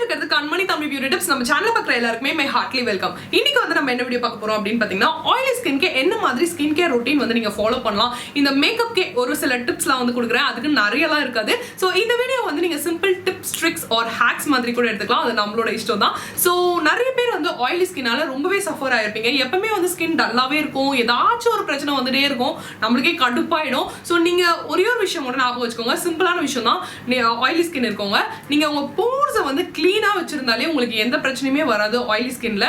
பார்த்துட்டு கண்மணி Tamil beauty tips நம்ம channel பார்க்குற எல்லாருக்குமே மை ஹார்ட்லி வெல்கம். இன்னைக்கு வந்து நம்ம என்ன வீடியோ பார்க்க போறோம் அப்படின்னு பார்த்தீங்கன்னா, ஆயிலி ஸ்கின்கே என்ன மாதிரி ஸ்கின் கேர் ரொட்டீன் வந்து நீங்க ஃபாலோ பண்ணலாம். இந்த மேக்கப்கே ஒரு சில டிப்ஸ்லாம் வந்து கொடுக்குறேன், அதுக்கு நிறையலாம் இருக்காது. ஸோ இந்த வீடியோ வந்து நீங்க simple tips, tricks or hacks மாதிரி கூட எடுத்துக்கலாம், அது நம்மளோட இஷ்டம் தான். ஸோ நிறைய பேர் வந்து ஆயிலி ஸ்கின்னால ரொம்பவே சஃபர் ஆயிருப்பீங்க. எப்பவுமே வந்து ஸ்கின் டல்லாவே இருக்கும், ஏதாச்சும் ஒரு பிரச்சனை வந்துட்டே இருக்கும், நம்மளுக்கே கடுப்பாயிடும். ஸோ நீங்க ஒரே ஒரு விஷயம் மட்டும் ஞாபகம் வச்சுக்கோங்க, சிம்பிளான விஷயம் தான். ஆயிலி ஸ்கின் இருக்கவங்க நீங்க உங்க போர்ஸை வந்து கிளீனா வச்சிருந்தாலே உங்களுக்கு எந்த பிரச்சனையுமே வராது. ஆயிலி ஸ்கின்ல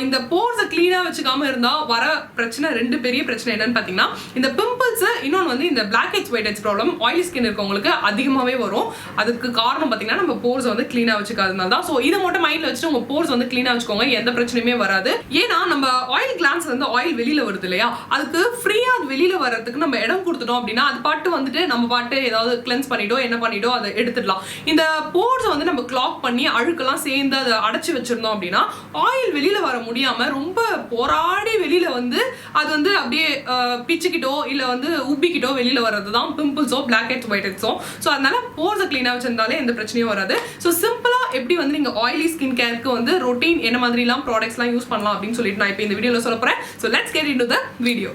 இந்த போர்ஸை கிளீனா வச்சுக்காம இருந்தா வர பிரச்சனை, ரெண்டு பெரிய பிரச்சனை என்னன்னு பாத்தீங்கன்னா, இந்த பிம்பிள்ஸ், இன்னொன்று வந்து இந்த blackheads whiteheads problem oily skin இருக்கவங்களுக்கு அதிகமாவே வரும். அதுக்கு காரணம் பாத்தீங்கன்னா நம்ம போர்ஸ் வந்து கிளீனா வச்சுக்காதனால தான். ஸோ இதை மட்டும் மைண்ட்ல வச்சுட்டு உங்க போர்ஸ் வந்து கிளீனா வச்சுக்கோங்க, எந்த பிரச்சனையுமே வராது. ஏன்னா நம்ம ஆயில் கிளான்ஸ் வந்து ஆயில் வெளியில வருது இல்லையா, அதுக்கு ஃப்ரீயா அது வெளியில வர்றதுக்கு நம்ம இடம் கொடுத்துட்டோம் அப்படின்னா அது பாட்டு வந்துட்டு நம்ம பாட்டு ஏதாவது கிளென்ஸ் பண்ணிட்டோ என்ன பண்ணிட்டோ அதை எடுத்துடலாம். இந்த போர்ஸ் வந்து நம்ம கிளாக் பண்ணி அழுக்கெல்லாம் சேர்ந்து அதை அடைச்சி வச்சிருந்தோம் அப்படின்னா ஆயில் வெளியில வர முடியாம ரொம்ப போராடி வெளியில வந்து அது வந்து அப்படியே பிச்சுக்கிட்டோ இல்ல வந்து உப்பிக்கிட்டோ வெளியில வர்றது தான் பிம்பிள்ஸோ பிளாக் ஹெட்ஸ் ஒயிட் ஹெட்ஸோ. ஸோ அதனால போர்ஸை கிளீனா வச்சிருந்தாலே எந்த பிரச்சனையும் வராது. ஸோ சிம்பிளா எப்படி வந்து நீங்க ஆயிலி ஸ்கின் கேருக்கு வந்து ரொட்டீன் என்ன மாதிரிலாம் ப்ராடக்ட்ஸ்லாம் யூஸ் பண்ணலாம் அப்படின்னு சொல்லிட்டு நான் இப்போ இந்த வீடியோல சொல்ல போறேன். So let's get into the video.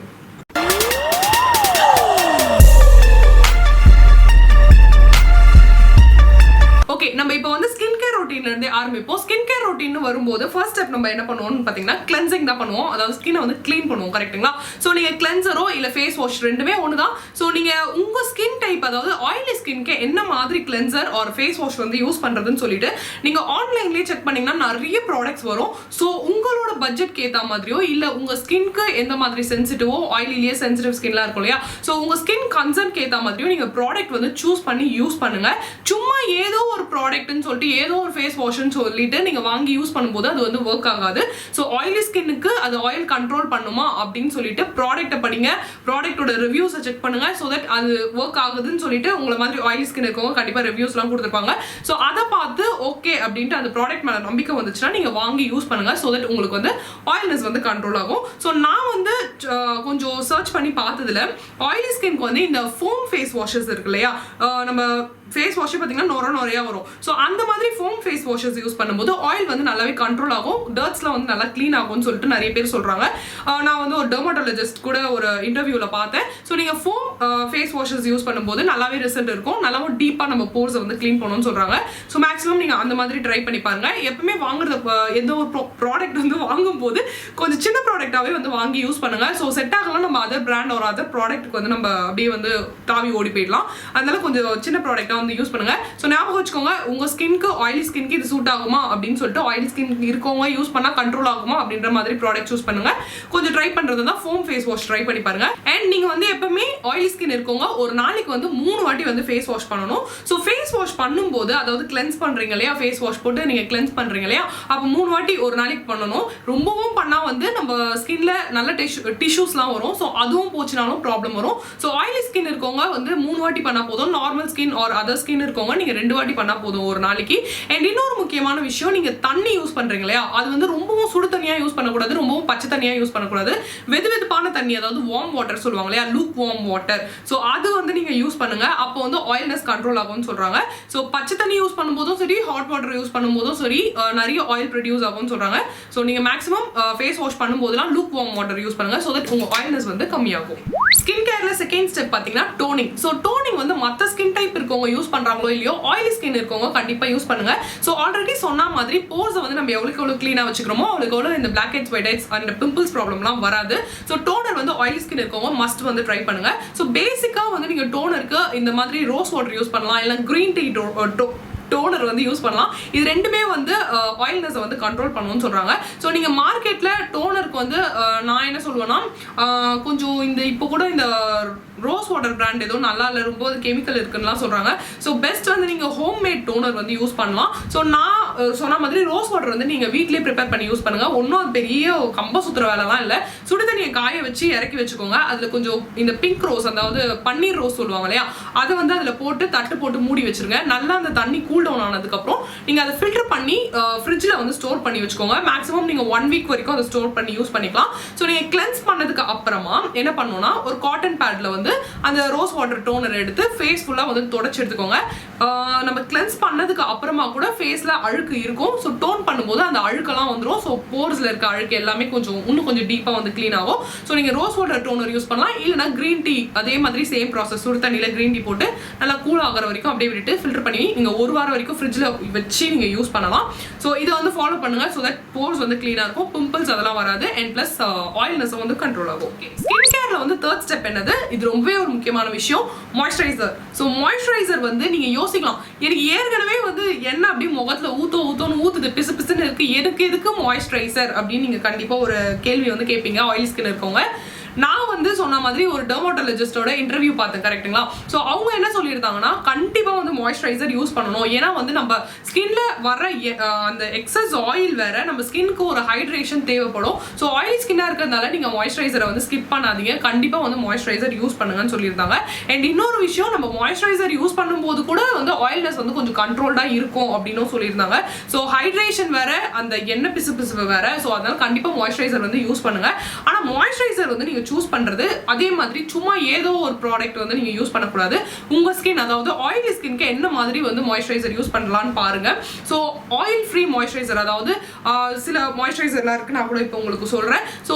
Okay, நம்ம இப்போ வந்து ஸ்கின் கேர் ரொட்டீன்ல இருந்தே ஆரம்பிப்போம். ஸ்கின் கேர் ரொட்டீன் வரும்போது ஃபர்ஸ்ட் ஸ்டெப் நம்ம என்ன பண்ணுவோம்னு பார்த்தீங்கன்னா கிளென்சிங் தான் பண்ணுவோம். அதாவது ஸ்கினை வந்து க்ளீன் பண்ணுவோம், கரெக்ட்டுங்களா? ஸோ நீங்கள் கிளென்சரோ இல்லை ஃபேஸ் வாஷ் ரெண்டுமே ஒன்று தான். ஸோ நீங்கள் உங்கள் ஸ்கின் டைப், அதாவது ஆயிலி ஸ்கின்க்கு என்ன மாதிரி கிளென்சர் ஆர் ஃபேஸ் வாஷ் வந்து யூஸ் பண்ணுறதுன்னு சொல்லிட்டு நீங்கள் ஆன்லைன்லேயே செக் பண்ணிங்கன்னா நிறைய ப்ராடக்ட்ஸ் வரும். ஸோ உங்களோட பட்ஜெட்க்கு ஏற்ற மாதிரியோ இல்லை உங்கள் ஸ்கின்க்கு எந்த மாதிரி சென்சிட்டிவோ, ஆயிலிலேயே சென்சிட்டிவ் ஸ்கின்லாம் இருக்கும் இல்லையா, ஸோ உங்கள் ஸ்கின் கன்சர்ன்க்கு ஏற்ற மாதிரியோ நீங்கள் ப்ராடக்ட் வந்து சூஸ் பண்ணி யூஸ் பண்ணுங்க. சும்மா ஏதோ ஒரு ப்ராடக்ட்னு சொல்லிட்டு ஏதோ ஒரு ஃபேஸ் வாஷ்னு சொல்லிட்டு நீங்க வாங்கி யூஸ் பண்ணும்போது அது வந்து ஒர்க் ஆகாது. ஸோ ஆயிலி ஸ்கின்னுக்கு அது ஆயில் கண்ட்ரோல் பண்ணுமா அப்படின்னு சொல்லிட்டு ப்ராடக்ட்டை படிங்க, ப்ராடக்ட்டோட ரிவ்யூஸை செக் பண்ணுங்க. ஸோ தட் அது ஒர்க் ஆகுதுன்னு சொல்லிட்டு உங்களை மாதிரி ஆயிலி ஸ்கின் இருக்கவங்க கண்டிப்பா ரிவ்யூஸ்லாம் கொடுத்துருப்பாங்க. ஸோ அதை பார்த்து ஓகே அப்படின்ட்டு அந்த ப்ராடக்ட் மேல நம்பிக்கை வந்துச்சுன்னா நீங்க வாங்கி யூஸ் பண்ணுங்க. ஸோ தட் உங்களுக்கு வந்து ஆயில்னஸ் வந்து கண்ட்ரோல் ஆகும். ஸோ நான் வந்து கொஞ்சம் சர்ச் பண்ணி பார்த்ததுல ஆயிலி ஸ்கின்க்கு வந்து இந்த ஃபோம் ஃபேஸ் வாஷஸ் இருக்கு இல்லையா, நம்ம ஃபேஸ் வாஷ் பார்த்தீங்கன்னா நொறையா வரும். ஸோ அந்த மாதிரி ஃபோம் ஃபேஸ் வாஷஸ் யூஸ் பண்ணும்போது ஆயில் வந்து நல்லாவே கண்ட்ரோல் ஆகும், டர்ட்ஸ்லாம் வந்து நல்லா க்ளீன் ஆகும்னு சொல்லிட்டு நிறைய பேர் சொல்றாங்க. நான் வந்து ஒரு டெர்மட்டாலஜிஸ்ட் கூட ஒரு இன்டர்வியூவில் பார்த்தேன். ஸோ நீங்கள் ஃபோம் ஃபேஸ் வாஷஸ் யூஸ் பண்ணும்போது நல்லாவே ரிசல்ட் இருக்கும், நல்லாவும் டீப்பாக நம்ம போர்ஸை வந்து க்ளீன் பண்ணணும்னு சொல்றாங்க. ஸோ மேக்ஸிமம் நீங்கள் அந்த மாதிரி ட்ரை பண்ணி பாருங்க. எப்பவுமே வாங்குறது எந்த ஒரு ப்ராடக்ட் வந்து வாங்கும்போது கொஞ்சம் சின்ன ப்ராடக்டாகவே வந்து வாங்கி யூஸ் பண்ணுங்க. ஸோ செட் ஆகலாம் நம்ம அதர் பிராண்ட் ஒரு அதர் ப்ராடக்ட்டுக்கு வந்து நம்ம அப்படியே வந்து தாவி ஓடி போயிடலாம். அதனால கொஞ்சம் சின்ன ப்ராடக்டாக வந்து யூஸ் பண்ணுங்க. ஸோ ஞாபகம் வச்சுக்கோங்க, உங்க ஸ்கின்க்கு ஆயிலி ஸ்கின்க்கு இது சூட் ஆகுமா அப்படின்னு சொல்லிட்டு ஆயிலி ஸ்கின் இருக்கவங்க யூஸ் பண்ணா கண்ட்ரோல் ஆகுமா அப்படின்ற மாதிரி ப்ராடக்ட் யூஸ் பண்ணுங்க. கொஞ்சம் ட்ரை பண்றது தான் ஃபோம் ஃபேஸ் வாஷ் ட்ரை பண்ணி பாருங்க. அண்ட் நீங்க வந்து எப்பவுமே ஆயிலி ஸ்கின் இருக்கவங்க ஒரு நாளைக்கு வந்து 3 வாட்டி வந்து ஃபேஸ் வாஷ் பண்ணணும். ஸோ ஃபேஸ் வாஷ் பண்ணும்போது, அதாவது கிளென்ஸ் பண்றீங்க இல்லையா, ஃபேஸ் வாஷ் போட்டு நீங்க கிளென்ஸ் பண்றீங்க இல்லையா, அப்போ 3 வாட்டி ஒரு நாளைக்கு பண்ணணும். ரொம்பவும் பண்ணா வந்து நம்ம ஸ்கின்ல நல்ல டிஷ்யூஸ்லாம் வரும். ஸோ அதுவும் போச்சுனாலும் ப்ராப்ளம் வரும். ஸோ ஆயிலி ஸ்கின் இருக்கவங்க வந்து 3 வாட்டி பண்ணா போதும். Normal skin or other skin இருக்கவங்க நீங்க 2 வாட்டி பண்ணா போதும் ஒரு நாளைக்கு. அண்ட் இன்னொரு முக்கியமான விஷயம், நீங்க தண்ணி யூஸ் பண்றீங்க இல்லையா, அது வந்து ரொம்பவும் சுடு தண்ணியா யூஸ் பண்ணக்கூடாது, ரொம்பவும் பச்சை தண்ணியா யூஸ் பண்ணக்கூடாது. வெதுவெதுப்பான தண்ணி, அதாவது வார்ம் வாட்டர் சொல்லுவாங்க இல்லையா, லூக் வார்ம் வாட்டர். ஸோ அது வந்து நீங்க யூஸ் பண்ணுங்க, அப்போ வந்து ஆயில்னஸ் கண்ட்ரோல் ஆகும்னு சொல்றாங்க. ஸோ பச்சை தண்ணி யூஸ் பண்ணும்போதும் சரி, ஹாட் வாட்டர் யூஸ் பண்ணும்போதும் சரி, நிறைய ஆயில் ப்ரொடியூஸ் ஆகும்னு சொல்றாங்க. ஸோ நீங்க மேக்ஸிமம் ஃபேஸ் வாஷ் பண்ணும்போதெல்லாம் லூக் வார்ம் வாட்டர் யூஸ் பண்ணுங்க. ஸோ தட் உங்க ஆயில்னஸ் வந்து கம்மியாகும். ஸ்கின் கேர்ல செகண்ட் ஸ்டெப் பாத்தீங்கன்னா டோனிங். ஸோ டோனிங் வந்து மற்ற ஸ்கின் டைப் இருக்கவங்க யூஸ் பண்றாங்களோ இல்லையோ, ஆயிலி ஸ்கின் இருக்கவங்க கண்டிப்பா யூஸ் பண்ணுங்க. ஸோ ஆல்ரெடி சொன்ன மாதிரி போர்ஸை வந்து நம்ம எவ்வளவு கிளீனா வச்சுக்கிறோமோ அவ்வளவு இந்த blackheads whiteheads and pimples ப்ராப்ளம்லாம் வராது. ஸோ டோனர் வந்து ஆயிலி ஸ்கின் இருக்கவங்க மஸ்ட் வந்து ட்ரை பண்ணுங்க. ஸோ பேசிக்கா வந்து நீங்க டோனருக்கு இந்த மாதிரி ரோஸ் வாட்டர் யூஸ் பண்ணலாம், இல்லை கிரீன் டீ டோனர் வந்து யூஸ் பண்ணலாம். இது ரெண்டுமே வந்து ஆயில்னஸை வந்து கண்ட்ரோல் பண்ணுவோம்னு சொல்றாங்க. ஸோ நீங்க மார்க்கெட்ல டோனருக்கு வந்து நான் என்ன சொல்லுவேன்னா, கொஞ்சம் இந்த இப்போ கூட இந்த ரோஸ் வாட்டர் பிராண்ட் ஏதோ நல்லா இல்லை, ரொம்ப கெமிக்கல் இருக்குன்னுலாம் சொல்றாங்க. ஸோ பெஸ்ட் வந்து நீங்க ஹோம் மேட் டோனர் வந்து யூஸ் பண்ணலாம். ஸோ நான் சொன்ன மாதிரி ரோஸ் வாட்டர் வந்து நீங்க வீட்லயே ப்ரிப்பேர் பண்ணி யூஸ் பண்ணுங்க. ஒன்றும் அது பெரிய கம்ப சுத்துற வேலைலாம் இல்லை. சுடு தண்ணியை காய வச்சு இறக்கி வச்சுக்கோங்க. அதுல கொஞ்சம் இந்த பிங்க் ரோஸ், அதாவது பன்னீர் ரோஸ் சொல்லுவாங்க இல்லையா, அதை வந்து அதுல போட்டு தட்டு போட்டு மூடி வச்சிருங்க. நல்லா அந்த தண்ணி கூல் டவுன் ஆனதுக்கப்புறம் நீங்க அதை ஃபில்டர் பண்ணி ஃப்ரிட்ஜில் வந்து ஸ்டோர் பண்ணி வச்சுக்கோங்க. மேக்ஸிமம் நீங்க 1 வீக் வரைக்கும் அதை ஸ்டோர் பண்ணி யூஸ் பண்ணிக்கலாம். ஸோ நீங்க கிளென்ஸ் பண்ணதுக்கு அப்புறமா என்ன பண்ணணும்னா, ஒரு காட்டன் பேட்ல வந்து அந்த ரோஸ் வாட்டர் டோனர் எடுத்து ஃபேஸ் ஃபுல்லா வந்து தொடச்சு எடுத்துக்கோங்க. நம்ம கிளென்ஸ் பண்ணதுக்கு அப்புறமா கூட ஃபேஸ்ல அழுக்கு அழுக்கு இருக்கும். ஸோ டோன் பண்ணும்போது அந்த அழுக்கெல்லாம் வந்துடும். ஸோ போர்ஸ்ல இருக்க அழுக்கு எல்லாமே இன்னும் கொஞ்சம் டீப்பா வந்து க்ளீன் ஆகும். ஸோ நீங்க ரோஸ் வாட்டர் டோனர் யூஸ் பண்ணலாம். இல்லைனா கிரீன் டீ அதே மாதிரி சேம் ப்ராசஸ், சுடு தண்ணியில கிரீன் டீ போட்டு நல்லா கூல் ஆகிற வரைக்கும் அப்படியே விட்டுட்டு ஃபில்டர் பண்ணி நீங்க 1 வாரம் வரைக்கும் ஃப்ரிட்ஜில் வச்சு நீங்க யூஸ் பண்ணலாம். ஸோ இதை வந்து ஃபாலோ பண்ணுங்க. ஸோ தட் போர்ஸ் வந்து க்ளீனா இருக்கும், பிம்பிள்ஸ் அதெல்லாம் வராது, அண்ட் பிளஸ் ஆயில்னஸ் வந்து கண்ட்ரோல் ஆகும். ஸ்கின் கேர்ல வந்து தேர்ட் ஸ்டெப் என்னது, இது ரொம்பவே ஒரு முக்கியமான விஷயம், மாய்ஸ்சரைசர். ஸோ மாய்ஸ்சரைசர் வந்து நீங்க யோசிக்கலாம், எனக்கு ஏற்கனவே வந்து என்ன அப்படியே முகத்துல ஊத்தோன்னு ஊத்துது, பிசு பிசுன்னு இருக்கு, எதுக்கு மாய்ஸ்சரைசர் அப்படின்னு நீங்க கண்டிப்பா ஒரு கேள்வி வந்து கேட்பீங்க ஆயில் ஸ்கின் இருக்கவங்க. நான் வந்து சொன்ன மாதிரி ஒரு டெர்மோட்டாலஜிஸ்டோட இன்டர்வியூ பார்த்தேன், கரெக்ட்டுங்களா? ஸோ அவங்க என்ன சொல்லியிருந்தாங்கன்னா, கண்டிப்பா வந்து மாய்ஸ்சரைசர் யூஸ் பண்ணணும். ஏன்னா வந்து நம்ம ஸ்கின்ல வர அந்த எக்ஸஸ் ஆயில் வேற, நம்ம ஸ்கின்க்கு ஒரு ஹைட்ரேஷன் தேவைப்படும். ஸோ ஆயில் ஸ்கின்னா இருக்கிறதுனால நீங்க மாய்ஸ்சரைசரை வந்து ஸ்கிப் பண்ணாதீங்க, கண்டிப்பா வந்து மாய்ஸ்சரைசர் யூஸ் பண்ணுங்கன்னு சொல்லியிருந்தாங்க. அண்ட் இன்னொரு விஷயம், நம்ம மாய்ஸ்சரைசர் யூஸ் பண்ணும்போது கூட வந்து ஆயில்னஸ் வந்து கொஞ்சம் கண்ட்ரோல்டா இருக்கும் அப்படின்னு சொல்லியிருந்தாங்க. ஸோ ஹைட்ரேஷன் வேற, அந்த எண்ணெய் பிசு வேற. ஸோ அதனால கண்டிப்பா மாய்ஸ்சரைசர் வந்து யூஸ் பண்ணுங்க. ஆனா மாய்ஸ்சரைசர் வந்து நீங்க சூஸ் பண்றது அதே மாதிரி சும்மா ஏதோ ஒரு ப்ராடக்ட் வந்து நீங்க யூஸ் பண்ணக்கூடாது. உங்க ஸ்கின், அதாவது ஆயிலி ஸ்கின்க்கு என்ன மாதிரி வந்து மாய்ஸ்சரைசர் யூஸ் பண்ணலாம்னு பாருங்க. ஸோ ஆயில் ஃப்ரீ மாய்ஸ்சரைசர், அதாவது சில மாய்ஸ்சரைசர்லாம் இருக்கு, நான் கூட இப்போ உங்களுக்கு சொல்றேன். ஸோ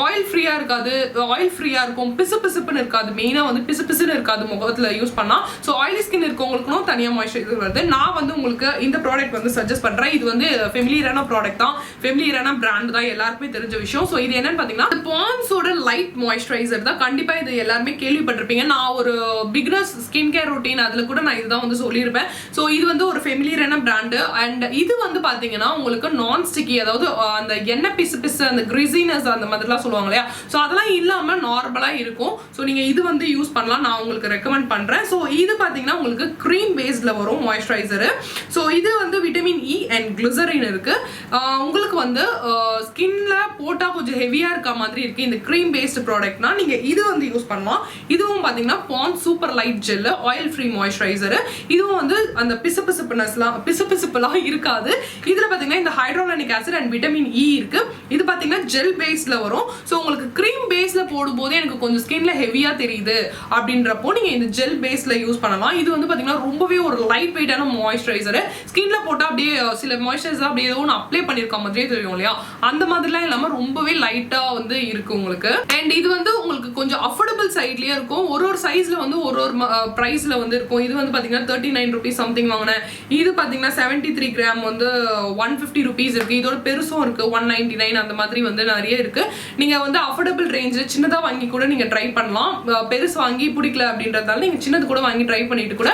ஆயில் ஃப்ரீயா இருக்காது, ஆயில் ஃப்ரீயா இருக்கும், பிசுன்னு இருக்காது, மெயினா வந்து பிசுன்னு இருக்காது முகத்துல யூஸ் பண்ணா. ஸோ ஆயிலி ஸ்கின் இருக்கவங்களுக்கும் தனியா மாய்ஸ்சரைசர் வருது. நான் வந்து உங்களுக்கு இந்த ப்ராடக்ட் வந்து சஜஸ்ட் பண்றேன். இது வந்து ஃபெமிலியரான ப்ராடக்ட் தான், ஃபெமிலியரான பிராண்ட் தான், எல்லாருக்குமே தெரிஞ்ச விஷயம். ஸோ இது என்னன்னு பாத்தீங்கன்னா பாண்ட்ஸோட லைட் மாய்ஸ்சரைசர் தான். கண்டிப்பா இது எல்லாருமே கேள்விப்பட்டிருப்பீங்க. நான் ஒரு பிகினர்ஸ் ஸ்கின் கேர் ரொட்டீன் அதுல கூட நான் இதுதான் வந்து சொல்லியிருப்பேன். ஸோ இது வந்து ஒரு ஃபெமிலியரான பிராண்டு. அண்ட் இது வந்து பாத்தீங்கன்னா உங்களுக்கு நான் ஸ்டிக்கி, அதாவது அந்த எண்ணெய் பிசு அந்த கிரிசினஸ் அந்த மாதிரிலாம் சொல்லுவாங்க இல்லையா, ஸோ அதெல்லாம் இல்லாம நார்மலா இருக்கும். ஸோ நீங்க இது வந்து யூஸ் பண்ணலாம், நான் உங்களுக்கு ரெக்கமெண்ட் பண்றேன். ஸோ இது பாத்தீங்கன்னா உங்களுக்கு க்ரீம் பேஸ்ல வரும் மாய்ஸ்சரைசர். ஸோ இது வந்து விட்டமின் இ அண்ட் கிளிசரின் இருக்கு. உங்களுக்கு வந்து ஸ்கின்ல போட்டா கொஞ்சம் ஹெவியா இருக்க மாதிரி இருக்கு இந்த க்ரீம் பேஸ்ட் ப்ராடக்ட்னா நீங்க இது வந்து யூஸ் பண்ணலாம். இதுவும் பாத்தீங்கன்னா bond super light gel oil free moisturiser. இதுவும் வந்து அந்த பிசுப்பிசுப்புலாம் இருக்காது. இதுல பாத்தீங்கன்னா இந்த ஹைட்ரோலானிக் ஆசிட் அண்ட் விட்டமின் இ இருக்கு. இது பாத்தீங்கன்னா ஜெல் பேஸ்ல வரும். ஸோ உங்களுக்கு க்ரீம் பேஸ்ல போடும்போது எனக்கு கொஞ்சம் ஸ்கின்ல ஹெவியா தெரியுது அப்படின்றப்போ நீங்க இந்த ஜெல் பேஸ்ல யூஸ் பண்ணலாம். இது வந்து பாத்தீங்கன்னா ரொம்பவே ஒரு லைட் வெயிட்டான மாய்ஸ்சரைசர். ஸ்கின்ல போட்டா அப்படியே சில மாய்ஸ்சரைசர் அப்படியே ஏதோ ஒன்று அப்ளை பண்ணிருக்க மாதிரியே தெரியும் இல்லையா, அந்த மாதிரிலாம் இல்லாம ரொம்பவே லைட்டா வந்து இருக்கு உங்களுக்கு. அண்ட் இது வந்து உங்களுக்கு கொஞ்சம் அஃபோர்டபிள் சைட்லயே இருக்கும். ஒரு சைஸ்ல வந்து ஒரு பிரைஸ்ல வந்து இருக்கும். இது வந்து பாத்தீங்கன்னா 39 rupees சம்திங் வாங்கினேன். இது பாத்தீங்கன்னா 73 கிராம் வந்து 150 rupees இருக்கு. இதோட பெருசும் இருக்கு 199, அந்த மாதிரி வந்து நிறைய இருக்கு. நீங்க வந்து அஃபோர்டபிள் ரேஞ்சில் சின்னதா வாங்கி கூட நீங்க ட்ரை பண்ணலாம். பெருசு வாங்கி பிடிக்கல அப்படின்றதால நீங்க சின்னது கூட வாங்கி ட்ரை பண்ணிட்டு கூட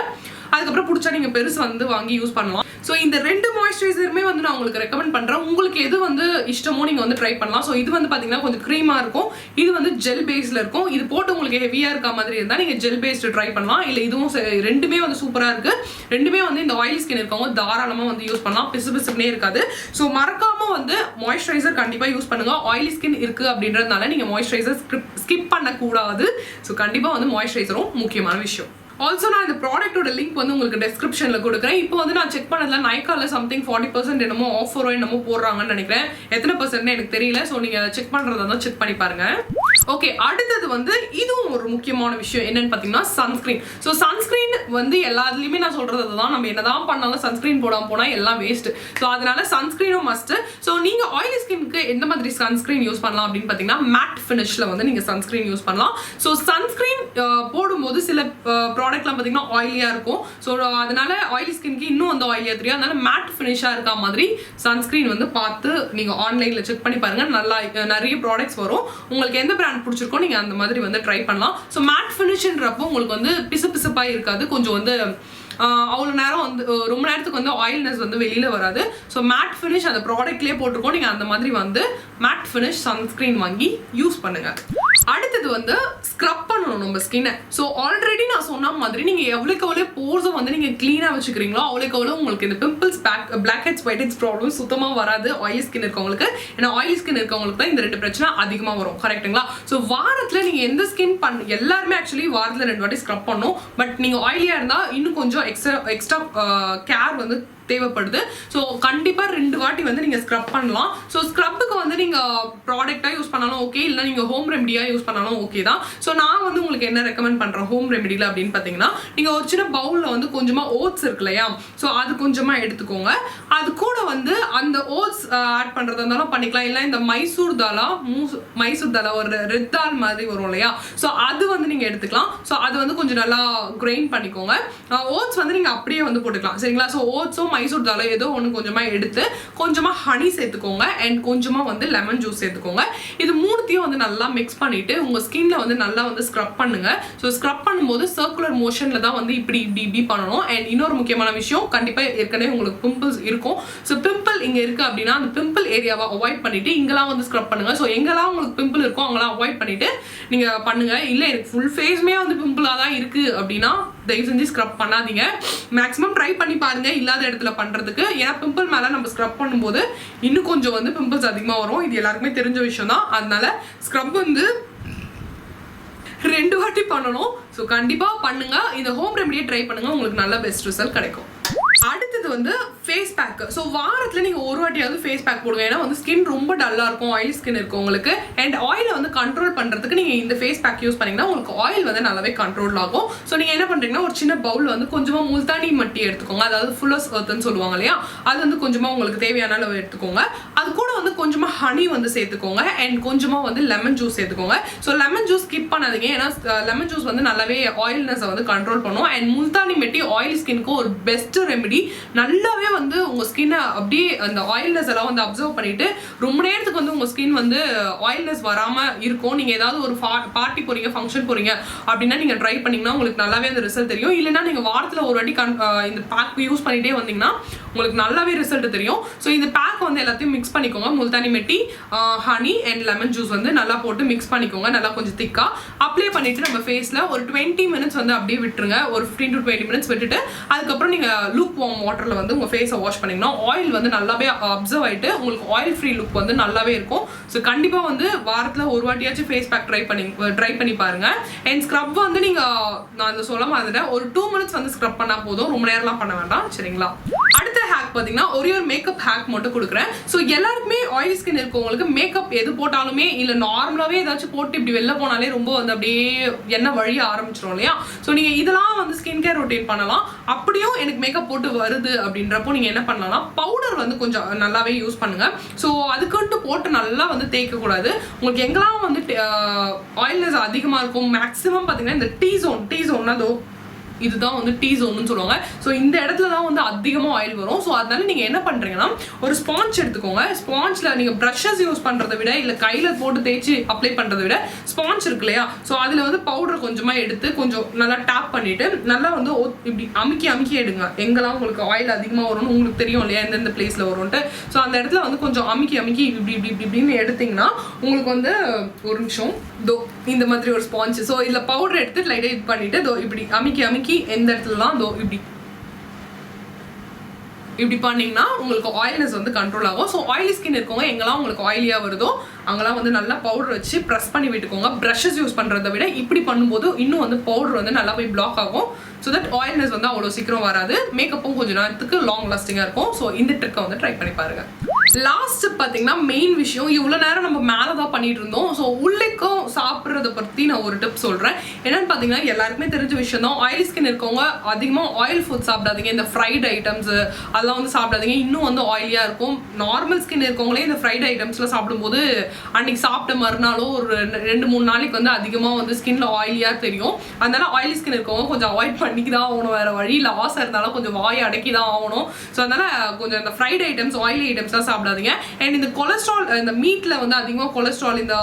அதுக்கப்புறம் பிடிச்சா நீங்க பெருசு வந்து வாங்கி யூஸ் பண்ணலாம். ஸோ இந்த 2 மாய்ஸ்சரைசருமே வந்து நான் உங்களுக்கு ரெக்கமெண்ட் பண்றேன். உங்களுக்கு எது வந்து இஷ்டமோ நீங்க வந்து ட்ரை பண்ணலாம். ஸோ இது வந்து பாத்தீங்கன்னா கொஞ்சம் க்ரீமா இருக்கும், இது வந்து ஜெல் பேஸ்ல இருக்கும். இது போட்டு உங்களுக்கு ஹெவியா இருக்க மாதிரி இருந்தா நீங்க ஜெல் பேஸ்ட் ட்ரை பண்ணலாம். இல்ல இதுவும் ரெண்டுமே வந்து சூப்பரா இருக்கு. ரெண்டுமே வந்து இந்த ஆயிலி ஸ்கின் இருக்கவங்க தாராளமா வந்து யூஸ் பண்ணலாம், பிசுனே இருக்காது. ஸோ மறக்காம வந்து மாய்ஸ்சரைசர் கண்டிப்பா யூஸ் பண்ணுங்க. ஆயிலி ஸ்கின் இருக்கு அப்படின்றதுனால நீங்க மாய்ஸ்சரைசர் ஸ்கிப் பண்ணக்கூடாது. ஸோ கண்டிப்பா வந்து மாய்ஸ்சரைசரும் முக்கியமான விஷயம். ஆல்சோ நான் இந்த ப்ராடக்ட்டோட லிங்க் வந்து உங்களுக்கு டிஸ்கிரிப்ஷன்ல கொடுக்குறேன். இப்போ வந்து நான் செக் பண்ணதுல நைக்கால சம்திங் 40% என்னமோ ஆஃபரோ என்னமோ போடுறாங்கன்னு நினைக்கிறேன். எத்தனை பர்சன்ட்னு எனக்கு தெரியல. ஸோ நீங்க செக் பண்றதா தான் செக் பண்ணி பாருங்க. ஓகே, அடுத்தது வந்து இதுவும் ஒரு முக்கியமான விஷயம் என்னன்னு பாத்தீங்கன்னா சன்ஸ்கிரீன். ஸோ சன்ஸ்கிரீன் வந்து எல்லாத்துலயுமே நான் சொல்றது தான், நம்ம என்னதான் பண்ணாலும் சன்ஸ்கிரீன் போடாம போனா எல்லாம் வேஸ்ட். ஸோ அதனால சன்ஸ்கிரீனும் மஸ்ட். ஸோ நீங்க ஆயிலி ஸ்கின்க்கு எந்த மாதிரி சன்ஸ்கிரீன் யூஸ் பண்ணலாம் அப்படின்னு பாத்தீங்கன்னா மேட் ஃபினிஷ்ல வந்து நீங்க சன்ஸ்கிரீன் யூஸ் பண்ணலாம். ஸோ சன்ஸ்கிரீன் போடும்போது சில ப்ராடக்ட்லாம் பாத்தீங்கன்னா ஆயிலியா இருக்கும். ஸோ அதனால ஆயிலி ஸ்கின்க்கு இன்னும் வந்து ஆயிலியா தெரியும். அதனால மேட் ஃபினிஷா இருக்க மாதிரி சன்ஸ்கிரீன் வந்து பார்த்து நீங்க ஆன்லைன்ல செக் பண்ணி பாருங்க. நல்லா நிறைய ப்ராடக்ட்ஸ் வரும். உங்களுக்கு எந்த பிராண்ட் பிடிச்சிருக்கோ நீங்க அந்த மாதிரி வந்து ட்ரை பண்ணலாம். ஸோ மேட் ஃபினிஷ்ன்றப்போ உங்களுக்கு வந்து பிசுப்பா இருக்காது, கொஞ்சம் வந்து அவ்வளோ நேரம் வந்து ரொம்ப நேரத்துக்கு வந்து ஆயில்னஸ் வந்து வெளியில வராது. ஸோ மேட் ஃபினிஷ் அந்த ப்ராடக்ட்லேயே போட்டிருக்கோம். நீங்கள் அந்த மாதிரி வந்து மேட் ஃபினிஷ் சன்ஸ்கிரீன் வாங்கி யூஸ் பண்ணுங்க. அடுத்தது வந்து ஸ்க்ரப் பண்ணணும் நம்ம ஸ்கின்னை. ஸோ ஆல்ரெடி நான் சொன்ன மாதிரி நீங்கள் எவ்வளோக்கு எவ்வளோ போர்ஸை வந்து நீங்கள் க்ளீனாக வச்சுக்கிறீங்களோ அவ்வளோக்கு எவ்வளோ உங்களுக்கு இந்த pimples blackheads whiteheads problem சுத்தமாக வராது ஆயில் ஸ்கின் இருக்கவங்களுக்கு. ஏன்னா ஆயில் ஸ்கின் இருக்கவங்களுக்கு தான் இந்த 2 பிரச்சனை அதிகமாக வரும், கரெக்டுங்களா? ஸோ வாரத்தில் நீங்கள் எந்த ஸ்கின் எல்லாருமே ஆக்சுவலி வாரத்தில் 2 வாட்டி ஸ்க்ரப் பண்ணணும். பட் நீங்கள் ஆயிலியாக இருந்தால் இன்னும் கொஞ்சம் எக்ஸ்ட்ரா கேர் வந்து தேவைப்படுது. ஸோ கண்டிப்பா 2 வாட்டி வந்து நீங்க ஸ்க்ரப் பண்ணலாம். ஸோ ஸ்க்ரப்புக்கு வந்து நீங்க ப்ராடக்டா யூஸ் பண்ணாலும் ஓகே, இல்லை நீங்க ஹோம் ரெமடியா யூஸ் பண்ணாலும் பண்ணாலும் ஓகே தான். ஸோ நான் வந்து உங்களுக்கு என்ன ரெக்கமெண்ட் பண்ணுறேன் ஹோம் ரெமெடியில் அப்படின்னு பார்த்தீங்கன்னா, நீங்கள் ஒரு சின்ன பவுலில் வந்து கொஞ்சமாக ஓட்ஸ் இருக்கு இல்லையா, ஸோ அது கொஞ்சமாக எடுத்துக்கோங்க. அது கூட வந்து அந்த ஓட்ஸ் ஆட் பண்ணுறதா இருந்தாலும் பண்ணிக்கலாம். இல்லை இந்த மைசூர் தாலா ஒரு ரெட் தால் மாதிரி வரும் இல்லையா, ஸோ அது வந்து நீங்கள் எடுத்துக்கலாம். ஸோ அது வந்து கொஞ்சம் நல்லா கிரைண்ட் பண்ணிக்கோங்க. ஓட்ஸ் வந்து நீங்கள் அப்படியே வந்து போட்டுக்கலாம் சரிங்களா. ஸோ ஓட்ஸோ மைசூர் தாலோ ஏதோ ஒன்று கொஞ்சமாக எடுத்து கொஞ்சமாக ஹனி சேர்த்துக்கோங்க அண்ட் கொஞ்சமாக வந்து லெமன் ஜூஸ் சேர்த்துக்கோங்க. இது மூணுத்தையும் வந்து நல்லா மிக்ஸ் பண்ணிட்டு உங்கள் ஸ்கின்ல வந்து நல்லா வந்து ஸ்க்ரப் பண்ணுங்க. ஸோ ஸ்க்ரப் பண்ணும்போது சர்க்குலர் மோஷனில் தான் வந்து இப்படி பண்ணணும். அண்ட் இன்னொரு முக்கியமான விஷயம், கண்டிப்பாக ஏற்கனவே உங்களுக்கு பிம்பிள்ஸ் இருக்கும். ஸோ பிம்பிள் இங்கே இருக்குது அப்படின்னா அந்த பிம்பிள் ஏரியாவை அவாய்ட் பண்ணிட்டு இங்கெல்லாம் வந்து ஸ்க்ரப் பண்ணுங்க. ஸோ எங்கெல்லாம் உங்களுக்கு பிம்பிள் இருக்கும் அங்கெல்லாம் அவாய்ட் பண்ணிட்டு நீங்கள் பண்ணுங்க. இல்லை எனக்கு ஃபுல் ஃபேஸ்மே வந்து பிம்பிளாக தான் இருக்குது அப்படின்னா தயவு செஞ்சு ஸ்க்ரப் பண்ணாதீங்க. மேக்ஸிமம் ட்ரை பண்ணி பாருங்க இல்லாத இடத்துல பண்ணுறதுக்கு. ஏன்னா பிம்பிள் மேலே நம்ம ஸ்க்ரப் பண்ணும்போது இன்னும் கொஞ்சம் வந்து பிம்பிள்ஸ் அதிகமாக வரும். இது எல்லாருக்குமே தெரிஞ்ச விஷயம் தான். அதனால ஸ்க்ரப் வந்து 2 வாட்டி பண்ணணும். ஸோ கண்டிப்பாக பண்ணுங்க. இந்த ஹோம் ரெமடியை ட்ரை பண்ணுங்க, உங்களுக்கு நல்ல பெஸ்ட் ரிசல்ட் கிடைக்கும். அடுத்தது வந்து ஃபேஸ் பேக். ஸோ வாரத்தில் நீங்கள் ஒரு வாட்டியாவது ஃபேஸ் பேக் போடுங்க. ஏன்னா வந்து ஸ்கின் ரொம்ப டல்லாக இருக்கும், ஆயில் ஸ்கின் இருக்கும் உங்களுக்கு. அண்ட் ஆயிலை வந்து கண்ட்ரோல் பண்ணுறதுக்கு நீங்கள் இந்த ஃபேஸ் பேக் யூஸ் பண்ணிங்கன்னா உங்களுக்கு ஆயில் வந்து நல்லாவே கண்ட்ரோல் ஆகும். ஸோ நீங்கள் என்ன பண்ணுறீங்கன்னா ஒரு சின்ன பவுல் வந்து கொஞ்சமாக முல்தானி மட்டி எடுத்துக்கோங்க. அதாவது ஃபுல்லஸ் எர்த்துன்னு சொல்லுவாங்க இல்லையா, அது வந்து கொஞ்சமாக உங்களுக்கு தேவையான அளவு எடுத்துக்கோங்க. அது கூட வந்து கொஞ்சமாக ஹனி வந்து சேர்த்துக்கோங்க அண்ட் கொஞ்சமாக வந்து லெமன் ஜூஸ் சேர்த்துக்கோங்க. ஸோ லெமன் ஜூஸ் ஸ்கிப் பண்ணாதீங்க. ஏன்னா லெமன் ஜூஸ் வந்து நல்லாவே ஆயில்னஸை வந்து கண்ட்ரோல் பண்ணும். அண்ட் முல்தானி மட்டி ஆயில் ஸ்கின்க்கு ஒரு பெஸ்ட் ரெமெடி. நல்லாவே வந்து உங்க ஸ்கின்னை அப்படியே அந்த ஆயில்னஸ் எல்லாம் வந்து அப்சர்வ் பண்ணிட்டு ரொம்ப நேரத்துக்கு வந்து உங்க ஸ்கின் வந்து ஆயில்னஸ் வராம இருக்கும். நீங்க ஏதாவது ஒரு பார்ட்டி போறீங்க, ஃபங்க்ஷன் போறீங்க அப்படின்னா நீங்க ட்ரை பண்ணீங்கன்னா உங்களுக்கு நல்லாவே அந்த ரிசல்ட் தெரியும். இல்லைன்னா நீங்க வாரத்துல ஒரு வாட்டி இந்த பேக் யூஸ் பண்ணிட்டே வந்தீங்கன்னா உங்களுக்கு நல்லாவே ரிசல்ட் தெரியும். ஸோ இந்த பேக் வந்து எல்லாத்தையும் மிக்ஸ் பண்ணிக்கோங்க. முல்தானி மெட்டி, ஹனி அண்ட் லெமன் ஜூஸ் வந்து நல்லா போட்டு மிக்ஸ் பண்ணிக்கோங்க. நல்லா கொஞ்சம் திக்கா அப்ளை பண்ணிட்டு நம்ம ஃபேஸ்ல ஒரு 20 மினிட்ஸ் வந்து அப்படியே விட்டுருங்க. ஒரு 15 to 20 மினிட்ஸ் விட்டுட்டு அதுக்கப்புறம் நீங்க லூக் வார்ம் வாட்டர்ல வந்து உங்க ஃபேஸை வாஷ் பண்ணீங்கன்னா ஆயில் வந்து நல்லாவே அப்சர்வ் ஆயிட்டு உங்களுக்கு ஆயில் ஃப்ரீ லுக் வந்து நல்லாவே இருக்கும். ஸோ கண்டிப்பா வந்து வாரத்துல ஒரு வாட்டியாச்சும் ஃபேஸ் பேக் ட்ரை பண்ணி பாருங்க. அண்ட் ஸ்க்ரப் வந்து நீங்க நான் இந்த சொல்ல மாதிரி ஒரு 2 மினிட்ஸ் வந்து ஸ்க்ரப் பண்ணா போதும், ரொம்ப நேரம்லாம் பண்ண வேண்டாம் சரிங்களா. அடுத்த ஹேக் பார்த்தீங்கன்னா ஒரே ஒரு மேக்கப் ஹேக் மட்டும் கொடுக்குறேன். ஸோ எல்லாருக்குமே ஆயில் ஸ்கின் இருக்கவங்களுக்கு மேக்கப் எது போட்டாலுமே இல்லை நார்மலாகவே ஏதாச்சும் போட்டு இப்படி வெளில போனாலே ரொம்ப வந்து அப்படியே எண்ணெய் வழிய ஆரம்பிச்சிடும் இல்லையா. ஸோ நீங்கள் இதெல்லாம் வந்து ஸ்கின் கேர் ரொட்டீன் பண்ணலாம். அப்படியும் எனக்கு மேக்கப் போட்டு வருது அப்படின்றப்போ நீங்கள் என்ன பண்ணலாம்னா பவுடர் வந்து கொஞ்சம் நல்லாவே யூஸ் பண்ணுங்க. ஸோ அதுக்குன்ட்டு போட்டு நல்லா வந்து தேய்க்கக்கூடாது. உங்களுக்கு எங்கெல்லாம் வந்து ஆயில்னஸ் அதிகமாக இருக்கும் மேக்ஸிமம் பார்த்தீங்கன்னா இந்த டீ ஜோன்னா இதுதான் வந்து டீ ஜோன்னு சொல்லுவாங்க. ஸோ இந்த இடத்துல தான் வந்து அதிகமாக ஆயில் வரும். ஸோ அதனால நீங்கள் என்ன பண்ணுறீங்கன்னா ஒரு ஸ்பாஞ்ச் எடுத்துக்கோங்க. ஸ்பாஞ்சில் நீங்கள் ப்ரஷஸ் யூஸ் பண்ணுறதை விட இல்லை கையில் போட்டு தேய்ச்சி அப்ளை பண்ணுறதை விட ஸ்பாஞ்ச் இருக்கு இல்லையா, ஸோ அதில் வந்து பவுடர் கொஞ்சமாக எடுத்து கொஞ்சம் நல்லா டேப் பண்ணிவிட்டு நல்லா வந்து இப்படி அமுக்கி எடுங்க. எங்கெல்லாம் உங்களுக்கு ஆயில் அதிகமாக வரும்னு உங்களுக்கு தெரியும் இல்லையா, எந்தெந்த பிளேஸில் வரும்ன்ட்டு. ஸோ அந்த இடத்துல வந்து கொஞ்சம் அமுக்கி இப்படின்னு எடுத்திங்கன்னா உங்களுக்கு வந்து ஒரு நிமிஷம் இந்த மாதிரி ஒரு ஸ்பாஞ்ச். ஸோ இதில் பவுடர் எடுத்து லைட்டாக இது பண்ணிவிட்டு இப்படி அமுக்கி எந்த இடத்துலலாம் இப்படி பண்ணீங்கன்னா உங்களுக்கு ஆயில்னஸ் வந்து கண்ட்ரோல் ஆகும். ஸோ ஆயிலி ஸ்கின் இருக்கவங்க எங்கெல்லாம் உங்களுக்கு ஆயிலியாக வருதோ அங்கெல்லாம் வந்து நல்லா பவுடர் வச்சு ப்ரெஸ் பண்ணி விட்டுக்கோங்க. ப்ரஷஸ் யூஸ் பண்ணுறதை விட இப்படி பண்ணும்போது இன்னும் வந்து பவுடர் வந்து நல்லா போய் பிளாக் ஆகும். ஸோ தட் ஆயில்னஸ் வந்து அவ்வளோ சீக்கிரம் வராது. மேக்கப்பும் கொஞ்சம் நேரத்துக்கு லாங் லாஸ்டிங்காக இருக்கும். ஸோ இந்த ட்ரிக்கை வந்து ட்ரை பண்ணி பாருங்க. லாஸ்ட் பார்த்தீங்கன்னா மெயின் விஷயம், இவ்வளோ நேரம் நம்ம மேலே தான் பண்ணிட்டு இருந்தோம். ஸோ உள்ளேக்கும் சாப்பிட்றத பற்றி நான் ஒரு டிப் சொல்கிறேன். என்னன்னு பார்த்தீங்கன்னா எல்லாருக்குமே தெரிஞ்ச விஷயம் தான், ஆயில் ஸ்கின் இருக்கவங்க அதிகமாக ஆயில் ஃபுட் சாப்பிடாதீங்க. இந்த ஃப்ரைட் ஐட்டம்ஸ் அதெல்லாம் வந்து சாப்பிடாதீங்க, இன்னும் வந்து ஆயிலியாக இருக்கும். நார்மல் ஸ்கின் இருக்கவங்களே இந்த ஃப்ரைட் ஐட்டம்ஸ்லாம் சாப்பிடும்போது அன்னைக்கு சாப்பிட்ட மறுநாளோ ஒரு 2-3 நாளைக்கு வந்து அதிகமாக வந்து ஸ்கின்ல ஆயிலியாக தெரியும். அதனால ஆயிலி ஸ்கின் இருக்கவங்க கொஞ்சம் அவாய்ட் பண்ணிக்கு தான் ஆகணும். வேறு வழியில் ஆசை இருந்தாலும் கொஞ்சம் வாயை அடக்கி தான் ஆகணும். ஸோ அதனால கொஞ்சம் இந்த ஃப்ரைட் ஐட்டம்ஸ் ஆயிலி ஐட்டம்ஸ்லாம் சாப்பிடாதீங்க. அண்ட் இந்த கொலஸ்ட்ரால், இந்த மீட்டில் வந்து அதிகமாக கொலஸ்ட்ரால், இந்த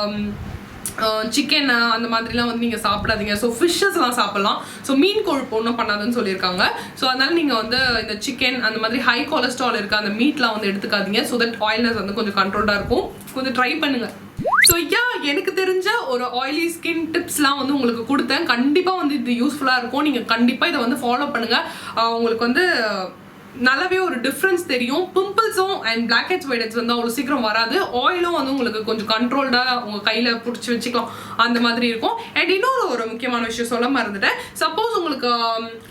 சிக்கன் அந்த மாதிரிலாம் வந்து நீங்கள் சாப்பிடாதீங்க. ஸோ ஃபிஷ்ஷஸ்லாம் சாப்பிட்லாம். ஸோ மீன் கொழுப்பு ஒன்றும் பண்ணாதுன்னு சொல்லியிருக்காங்க. ஸோ அதனால நீங்கள் வந்து இந்த சிக்கன் அந்த மாதிரி ஹை கொலஸ்ட்ரால் இருக்க அந்த மீட்லாம் வந்து எடுத்துக்காதீங்க. ஸோ தட் ஆயில்னஸ் வந்து கொஞ்சம் கண்ட்ரோல்டாக இருக்கும். கொஞ்சம் ட்ரை பண்ணுங்கள். ஸோ எனக்கு தெரிஞ்ச ஒரு ஆயிலி ஸ்கின் டிப்ஸ்லாம் வந்து உங்களுக்கு கொடுத்தேன். கண்டிப்பாக வந்து இது யூஸ்ஃபுல்லாக இருக்கும். நீங்கள் கண்டிப்பாக இதை வந்து ஃபாலோ பண்ணுங்கள். உங்களுக்கு வந்து நல்லாவே ஒரு டிஃப்ரென்ஸ் தெரியும். பிம்பிள்ஸும் and blackheads whiteheads வந்து அவ்வளோ சீக்கிரம் வராது. ஆயிலும் வந்து உங்களுக்கு கொஞ்சம் கண்ட்ரோல்டாக உங்கள் கையில் பிடிச்சி வச்சுக்கலாம் அந்த மாதிரி இருக்கும். அண்ட் இன்னொரு ஒரு முக்கியமான விஷயம் சொல்ல மறந்துட்டேன். சப்போஸ் உங்களுக்கு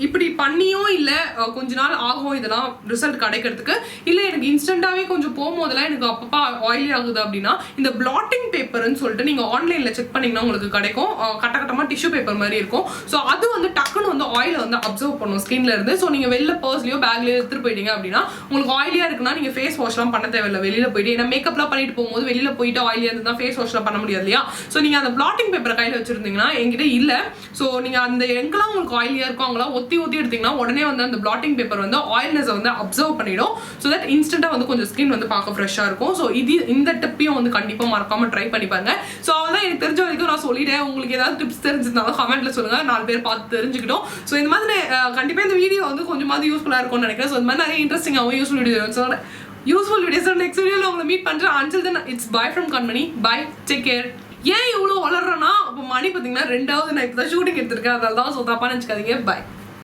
இப்படி பண்ணியும் இல்லை கொஞ்ச நாள் ஆகும் இதெல்லாம் ரிசல்ட் கிடைக்கிறதுக்கு, இல்லை எனக்கு இன்ஸ்டண்ட்டாகவே கொஞ்சம் போகும்போதெல்லாம் எனக்கு அப்பப்போ ஆயிலி ஆகுது அப்படின்னா இந்த பிளாட்டிங் பேப்பர்னு சொல்லிட்டு நீங்கள் ஆன்லைனில் செக் பண்ணிங்கன்னா உங்களுக்கு கிடைக்கும். கட்டமாக டிஷ்யூ பேப்பர் மாதிரி இருக்கும். ஸோ அது வந்து டக்குன்னு வந்து ஆயிலை வந்து அப்சர்வ் பண்ணும் ஸ்கின்ல இருந்து. ஸோ நீங்கள் வெளில பர்ஸ்லையோ பேக்லையோ எடுத்துட்டு போயிட்டீங்க அப்படின்னா உங்களுக்கு ஆயிலியா இருக்குன்னா நீங்க ஃபேஸ் வாஷ்லாம் பண்ண தேவையில்லை. வெளியில போயிட்டு ஏன்னா மேக்கப்லாம் பண்ணிட்டு போகும்போது வெளியில போயிட்டு ஆயிலியா இருந்தா ஃபேஸ் வாஷ்லாம் பண்ண முடியாது இல்லையா. ஸோ நீங்க அந்த பிளாட்டிங் பேப்பரை கையில வச்சிருந்தீங்கன்னா என்கிட்ட இல்ல. ஸோ நீங்க அந்த எங்கெல்லாம் உங்களுக்கு ஆயிலியா இருக்கும் அவங்களாம் ஒத்தி எடுத்தீங்கன்னா உடனே வந்து அந்த பிளாட்டிங் பேப்பர் வந்து ஆயில்னஸை வந்து அப்சர்வ் பண்ணிடும். ஸோ தட் இன்ஸ்டன்டா வந்து கொஞ்சம் ஸ்கின் வந்து பார்க்க ஃப்ரெஷ்ஷா இருக்கும். ஸோ இந்த டிப்பையும் வந்து கண்டிப்பா மறக்காம ட்ரை பண்ணி பாருங்க. ஸோ அவ்வளோதான் எனக்கு தெரிஞ்ச வரைக்கும் நான் சொல்லிட்டேன். உங்களுக்கு ஏதாவது டிப்ஸ் தெரிஞ்சிருந்தாலும் கமெண்ட்ல சொல்லுங்க, 4 பேர் பார்த்து தெரிஞ்சுக்கிட்டோம். ஸோ இந்த மாதிரி கண்டிப்பா இந்த வீடியோ வந்து கொஞ்சமாவது யூஸ்ஃபுல்லா இருக்கும்னு நினைக்கிறேன். ஸோ இந்த மாதிரி நிறைய இன்ட்ரெஸ்டிங்காகவும் யூஸ்ஃபுல் வீடியோஸ் நெக்ஸ்ட் வீடியோவில் உங்களை மீட் பண்ணுறேன். until then it's bye from Kanmani. bye, take care. ஏன் இவ்வளோ வளர்றேன்னா இப்போ மணி பார்த்தீங்கன்னா 2வது நான் இப்போ தான் ஷூட்டிங் எடுத்திருக்கேன், அதனால தான். ஸோ தப்பாக நினச்சிக்காதீங்க. bye.